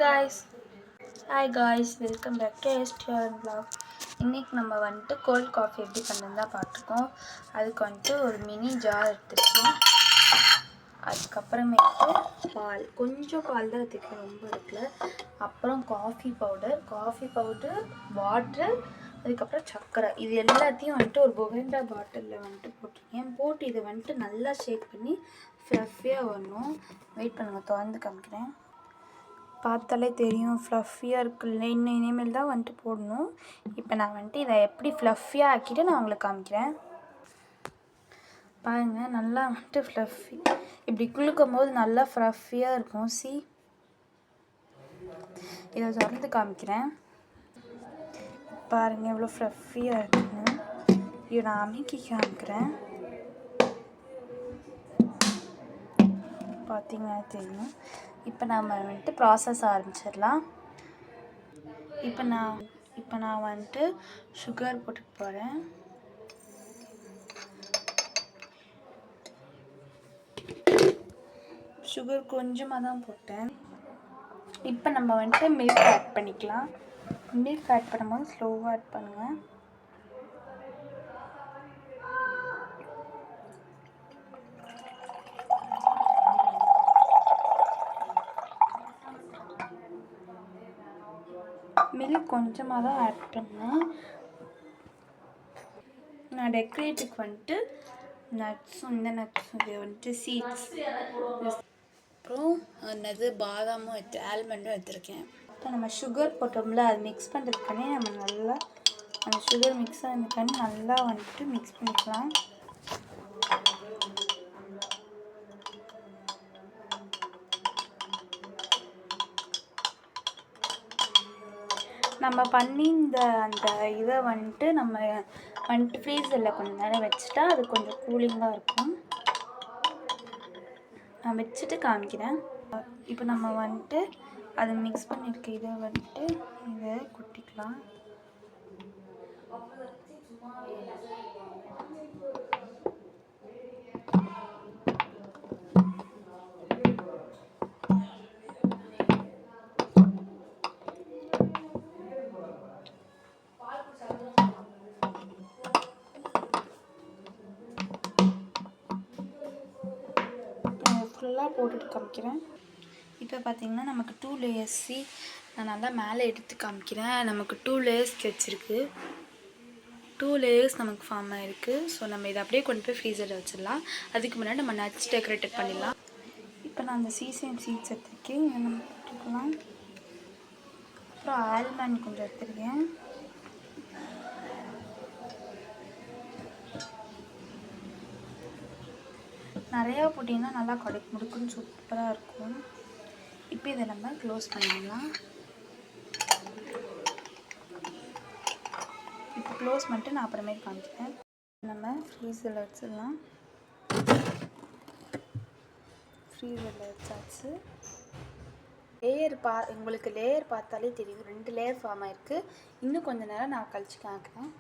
guys. Hi guys, welcome back to STR vlog. இன்னைக்கு நம்ம வந்துட்டு கோல்ட் காஃபி எப்படி பண்ணுறதுன்னு தான் பார்த்துருக்கோம். அதுக்கு வந்துட்டு ஒரு மினி ஜார் எடுத்துருக்கோம். அதுக்கப்புறமேட்டு பால், கொஞ்சம் பால் தான் எடுத்துக்கலாம், ரொம்ப இருக்குல்ல. அப்புறம் காஃபி பவுடர், வாட்டர், அதுக்கப்புறம் சர்க்கரை. இது எல்லாத்தையும் வந்துட்டு ஒரு பொகெண்டா பாட்டிலில் வந்துட்டு போட்டிருக்கேன். போட்டு இதை வந்துட்டு நல்லா ஷேக் பண்ணி ஃப்ளஃபியாக வரணும். வெயிட் பண்ணுங்கள், திறந்து காமிக்கிறேன். பார்த்தாலே தெரியும் ஃப்ளஃபியாக இருக்குல்ல. இனிமேல் தான் வந்துட்டு போடணும். இப்போ நான் வந்துட்டு இதை எப்படி ஃப்ளஃபியாக ஆக்கிட்டு நான் உங்களுக்கு காமிக்கிறேன். பாருங்கள், நல்லா வந்துட்டு ஃப்ளஃபி இப்படி குளுக்கும் போது நல்லா ஃப்ளஃபியாக இருக்கும். இதை திறந்து காமிக்கிறேன். பாருங்கள் எவ்வளோ ஃப்ளஃபியாக இருக்குன்னு. இதை நான் அமைக்கி காமிக்கிறேன். பார்த்தீங்கன்னா தெரியும். இப்போ நம்ம வந்துட்டு ப்ராசஸ் ஆரம்பிச்சிடலாம். இப்போ நான் வந்துட்டு சுகர் போட்டுக்க போகிறேன். சுகர் கொஞ்சமாக தான் போட்டேன். இப்போ நம்ம வந்துட்டு மில்க் ஆட் பண்ணிக்கலாம். மில்க் ஆட் பண்ணும்போது ஸ்லோவாக ஆட் பண்ணுங்கள். மில்க் கொஞ்சமாக தான் ஆட் பண்ணேன். நான் டெக்கரேட்டுக்கு வந்துட்டு இந்த நட்ஸும் இது வந்துட்டு சீட்ஸ், அப்புறம் என்னது பாதாமும் ஆல்மண்டும் எடுத்துருக்கேன். இப்போ நம்ம சுகர் போட்டோம்ல, அது மிக்ஸ் பண்ணுறதுக்கானே நம்ம நல்லா அந்த சுகர் மிக்ஸ் ஆனதுக்கானே நல்லா வந்துட்டு மிக்ஸ் பண்ணிக்கலாம். நம்ம பண்ணி அந்த இதை வந்துட்டு ஃப்ரீசரில் கொஞ்சம் நேரம் வச்சுட்டா அது கொஞ்சம் கூலிங்காக இருக்கும். நான் வச்சுட்டு காமிக்கிறேன். இப்போ நம்ம வந்துட்டு அதை மிக்ஸ் பண்ணியிருக்க இதை வந்துட்டு இதை கொட்டிக்கலாம். ஃபுல்லாக போட்டுட்டு காமிக்கிறேன். இப்போ பார்த்திங்கன்னா நமக்கு 2 லேயர்ஸ். நான் நல்லா மேலே எடுத்து காமிக்கிறேன். நமக்கு 2 லேயர்ஸ் கிடச்சிருக்கு. 2 லேயர்ஸ் நமக்கு ஃபார்ம் ஆகிருக்கு. ஸோ நம்ம இதை அப்படியே கொண்டு போய் ஃப்ரீசரில் வச்சிடலாம். அதுக்கு முன்னாடி நம்ம நட்ஸ் டெக்கரேட் பண்ணிடலாம். இப்போ நான் அந்த சீட்ஸ் எடுத்துருக்கேன், இதை நம்ம போட்டுக்கலாம். அப்புறம் ஆல்மண்ட் கொஞ்சம் எடுத்துருக்கேன். நிறையா போட்டிங்கன்னா நல்லா முடுக்குன்னு சூப்பராக இருக்கும். இப்போ இதை நம்ம க்ளோஸ் பண்ணிடலாம். இப்போ க்ளோஸ் பண்ணிட்டு நான் அப்புறமே காமிக்கிறேன். நம்ம ஃப்ரீசரில் வச்சிடலாம். ஃப்ரீசரில் வச்சாச்சு. உங்களுக்கு லேயர் பார்த்தாலே தெரியும், 2 லேயர் ஃபார்ம் ஆகிருக்கு. இன்னும் கொஞ்சம் நேரம் நான் கழிச்சு காமிக்கிறேன்.